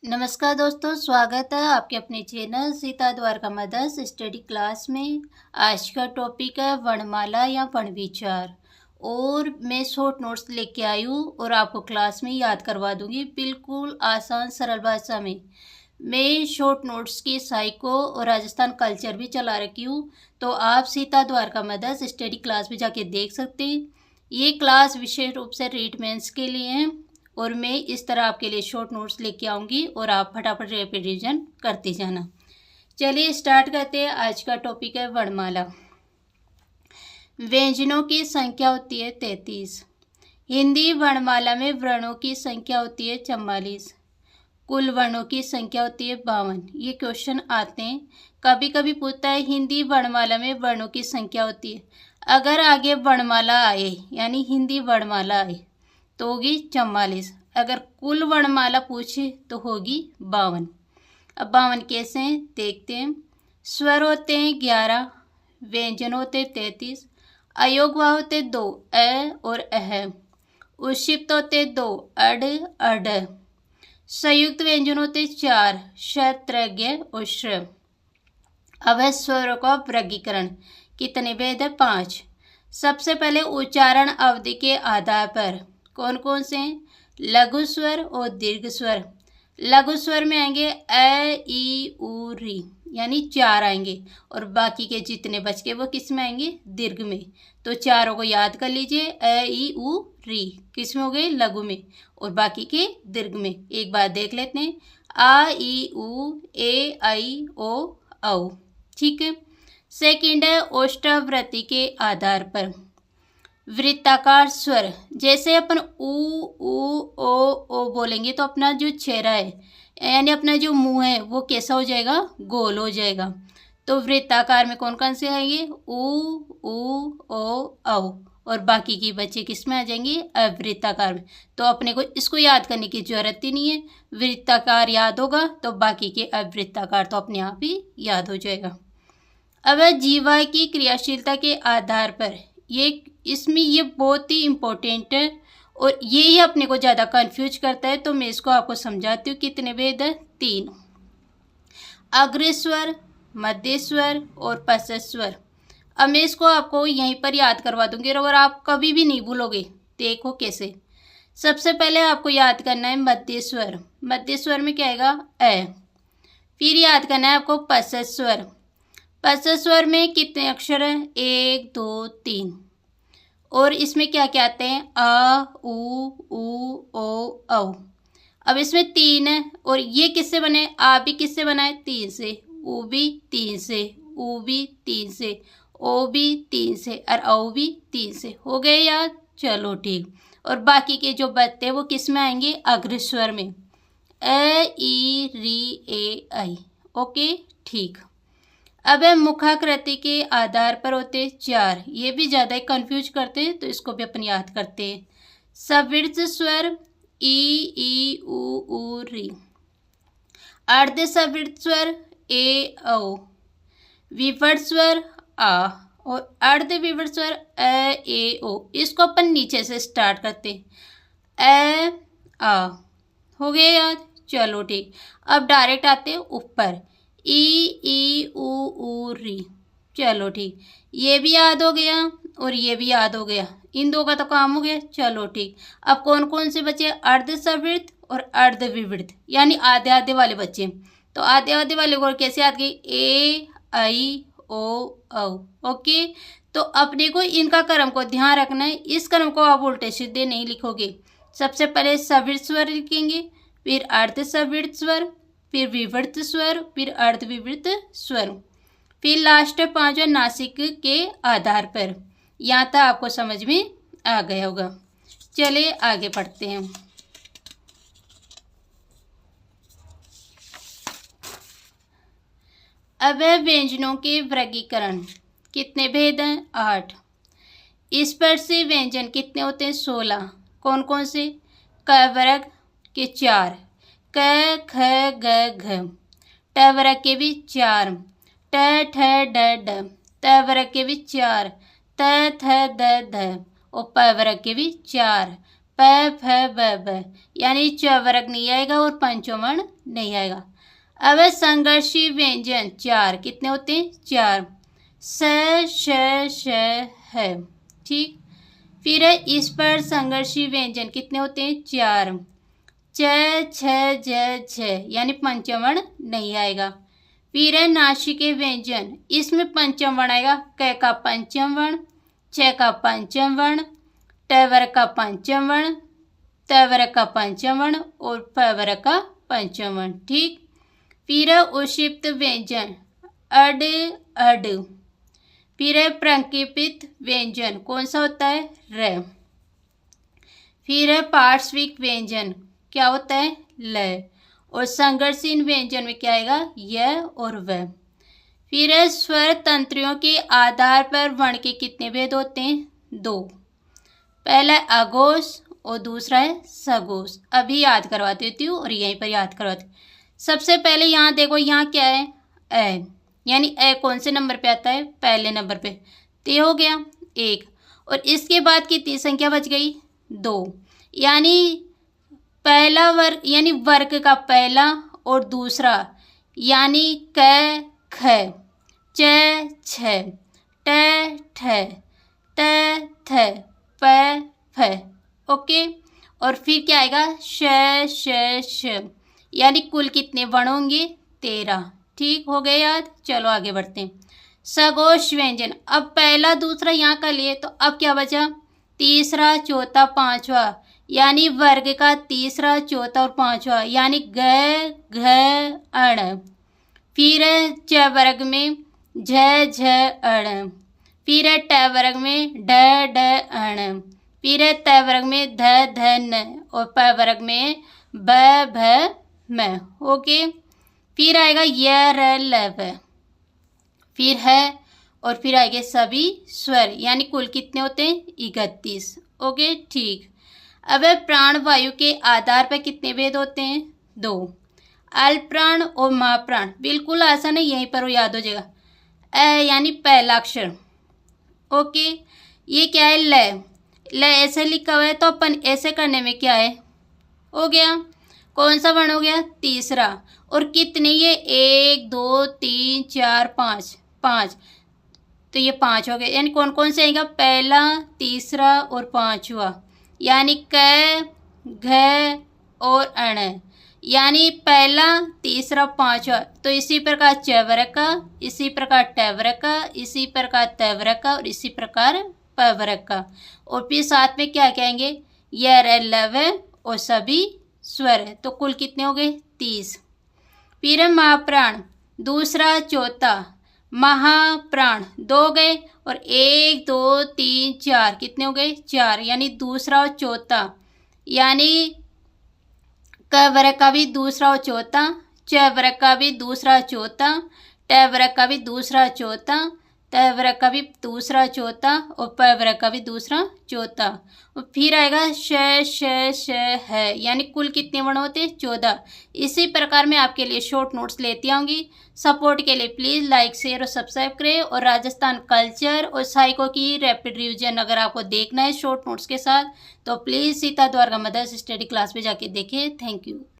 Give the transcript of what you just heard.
नमस्कार दोस्तों, स्वागत है आपके अपने channel Sita Dwarka mother's study class में। आज का टॉपिक है वर्णमाला या वर्ण-विचार और मैं शॉर्ट नोट्स लेके आई हूँ और आपको क्लास में याद करवा दूंगी बिल्कुल आसान सरल भाषा में। मैं शॉर्ट नोट्स की साइको और राजस्थान कल्चर भी चला रखी हूँ, तो आप Sita Dwarka mother's study class में जाके देख सकते हैं। ये क्लास विशेष रूप से रीड मेंस के लिए है और मैं इस तरह आपके लिए शॉर्ट नोट्स लेके आऊँगी और आप फटाफट रिवीजन करते जाना। चलिए स्टार्ट करते हैं। आज का टॉपिक है वर्णमाला। व्यंजनों की संख्या होती है 33। हिंदी वर्णमाला में वर्णों की संख्या होती है 44। कुल वर्णों की संख्या होती है 52। ये क्वेश्चन आते हैं, कभी कभी पूछता है हिंदी वर्णमाला में वर्णों की संख्या होती है। अगर आगे वर्णमाला आए यानी हिंदी वर्णमाला आए तो होगी 44। अगर कुल वर्णमाला पूछे तो होगी 52। अब 52 कैसे हैं देखते हैं। स्वर होते हैं 11, व्यंजन होते हैं 33, अयोगवा होते 2 अ और अह, उक्षिप्त होते 2 अड अड, संयुक्त व्यंजन होते 4 श त्रज्ञ और श्र। अब है स्वरों का वर्गीकरण। कितने भेद है? 5। सबसे पहले उच्चारण अवधि के आधार पर कौन कौन से हैं? लघु स्वर और दीर्घ स्वर। लघु स्वर में आएंगे अ ई उ री यानी 4 आएंगे और बाकी के जितने बच के वो किस में आएंगे? दीर्घ में। तो चारों को याद कर लीजिए, अ ई उ री किस में हो गए? लघु में, और बाकी के दीर्घ में। एक बार देख लेते हैं। आ ई उ ए आई ओ औ। ठीक है। सेकंड है ओष्ठावृत्ति के आधार पर वृत्ताकार स्वर। जैसे अपन ऊ ओ बोलेंगे तो अपना जो चेहरा है यानी अपना जो मुंह है वो कैसा हो जाएगा? गोल हो जाएगा। तो वृत्ताकार में कौन कौन से आएंगे? ऊ औ, और बाकी की बच्चे किस में आ जाएंगे? अवृत्ताकार में। तो अपने को इसको याद करने की जरूरत ही नहीं है। वृत्ताकार याद होगा तो बाकी के अवृत्ताकार तो अपने आप ही याद हो जाएगा। अब जीवा की क्रियाशीलता के आधार पर इसमें ये बहुत ही इम्पोर्टेंट है और ये ही अपने को ज़्यादा कंफ्यूज करता है, तो मैं इसको आपको समझाती हूँ। कितने भेद है? 3। अग्रस्वर, मध्य स्वर और पश्च स्वर। अब मैं इसको आपको यहीं पर याद करवा दूंगी और आप कभी भी नहीं भूलोगे। देखो कैसे। सबसे पहले आपको याद करना है मध्य स्वर। मध्य स्वर में क्या आएगा? अ। फिर याद करना है आपको पश्च स्वर। पश्च स्वर में कितने अक्षर हैं? 1 2 3। और इसमें क्या क्या आते हैं? अ उ ओ औ। अब इसमें 3 है और ये किससे बने? आ भी किससे बना है? 3 से। उ भी 3 से, उ भी 3 से, ओ भी 3 से और औ भी 3 से। हो गए याद? चलो ठीक। और बाकी के जो बचते हैं वो किस में आएंगे? अग्र स्वर में। अ ई री ए आई। ओके ठीक। अब मुखाकृति के आधार पर होते 4। ये भी ज़्यादा कंफ्यूज करते हैं तो इसको भी अपन याद करते हैं। सवर्त स्वर ई उ री, अर्ध सवर्त स्वर ए औ, विवर्त स्वर आ और अर्ध विवर्त स्वर अ ए ओ। इसको अपन नीचे से स्टार्ट करते हैं। अ आ। हो गया याद? चलो ठीक। अब डायरेक्ट आते ऊपर। ई उ री। चलो ठीक। ये भी याद हो गया और ये भी याद हो गया। इन दो का तो काम हो गया। चलो ठीक। अब कौन कौन से बचे? अर्ध सवर्त और अर्ध विवर्त यानी आधे आधे वाले बच्चे। तो आधे आधे वाले को कैसे याद किए? ए आई ओ औ। ओके। तो अपने को इनका क्रम को ध्यान रखना है। इस क्रम को आप उल्टे सीधे नहीं लिखोगे। सबसे पहले सवर्त स्वर लिखेंगे, फिर अर्ध सवर्त स्वर, फिर विवर्त स्वर, फिर अर्ध विवर्त स्वर, फिर लास्ट 5 नासिक के आधार पर। यहाँ तक आपको समझ में आ गया होगा। चलिए आगे पढ़ते हैं। अब व्यंजनों के वर्गीकरण। कितने भेद हैं? 8। स्पर्शी व्यंजन कितने होते हैं? 16। कौन कौन से? क वर्ग के 4, क ख ग घ। ट वर्ग के भी 4, ट ठ ड ड। त वर्ग के भी 4, त थ द ध। और प वर्ग के भी 4, प फ ब ब, यानी च वर्ग नहीं आएगा और पंचम वर्ण नहीं आएगा। अब है संघर्षी व्यंजन 4, कितने होते हैं 4, स श है, ठीक। फिर है इस पर संघर्षी व्यंजन कितने होते हैं 4, च छ झ, यानी पंचम वर्ण नहीं आएगा। फिर है नासिके व्यंजन, इसमें पंचम वर्ण आएगा, क का पंचम वर्ण, छ का पंचम वर्ण, ट वर्ग का पंचम वर्ण, त वर्ग का पंचम वर्ण और प वर्ग का पंचम वर्ण, ठीक। फिर है उक्षिप्त व्यंजन अड अड। फिर है प्रकिर्पित व्यंजन, कौन सा होता है र। फिर है पार्श्विक व्यंजन, क्या होता है ल। और संघर्षहीन व्यंजन में क्या आएगा य और व। फिर है स्वर तंत्रियों के आधार पर वर्ण के कितने भेद होते हैं 2, पहला है अघोष और दूसरा है सघोष। अभी याद करवा देती हूँ और यहीं पर याद करवाती हूँ। सबसे पहले यहाँ देखो, यहाँ क्या है ए, यानी ए कौन से नंबर पे आता है पहले नंबर पे, ते हो गया 1। और इसके बाद कितनी संख्या बच गई 2, यानी पहला वर्ग यानी वर्ग का पहला और दूसरा, यानी क ख, च छ, ट ठ, त थ, प फ, ओके। और फिर क्या आएगा श, यानी कुल कितने वर्ण होंगे 13, ठीक हो गए याद। चलो आगे बढ़ते हैं। सघोष व्यंजन, अब पहला दूसरा यहाँ का लिए तो अब क्या बचा तीसरा चौथा पांचवा, यानी वर्ग का तीसरा चौथा और पांचवा, यानी ग घ अण। फिर च वर्ग में झ अण। फिर ट वर्ग में ड अण। फिर त वर्ग में ध न और प वर्ग में ब भ म, ओके। फिर आएगा य र ल व। फिर है और फिर आएंगे सभी स्वर, यानी कुल कितने होते हैं 31, ओके ठीक। अब प्राण वायु के आधार पर कितने भेद होते हैं 2, अल्प प्राण और महाप्राण। बिल्कुल आसान है, यहीं पर वो याद हो जाएगा। यानी पहला अक्षर, ओके। ये क्या है ल ऐसे लिखा हुआ है तो अपन ऐसे करने में क्या है हो गया, कौन सा वर्ण हो गया तीसरा। और कितने ये 1 2 3 4 5, तो ये 5 हो गए, यानी कौन कौन से आएगा पहला तीसरा और पांचवा, यानी क घ और अण, यानी पहला तीसरा पांचवा। तो इसी प्रकार च वर्ग का, इसी प्रकार ट वर्ग का, इसी प्रकार त वर्ग का और इसी प्रकार प वर्ग का। और फिर साथ में क्या कहेंगे य र ल व और सभी स्वर, तो कुल कितने हो गए 30। फिर महाप्राण दूसरा चौथा, महाप्राण 2 गए और 1 2 3 4 कितने हो गए 4, यानी दूसरा और चौथा, यानी क वर्ग का भी दूसरा और चौथा, च वर्ग का भी दूसरा चौथा, ट वर्ग का भी दूसरा चौथा, त वर्ग का भी दूसरा चौथा और प वर्ग का भी दूसरा चौथा। और फिर आएगा श है, यानी कुल कितने वर्ण होते हैं 14। इसी प्रकार मैं आपके लिए शॉर्ट नोट्स लेती आऊँगी। सपोर्ट के लिए प्लीज़ लाइक शेयर और सब्सक्राइब करें। और राजस्थान कल्चर और साइको की रैपिड रिवीजन अगर आपको देखना है शॉर्ट नोट्स के साथ तो please Sita Dwarka mother's study class में जाके देखें। Thank you.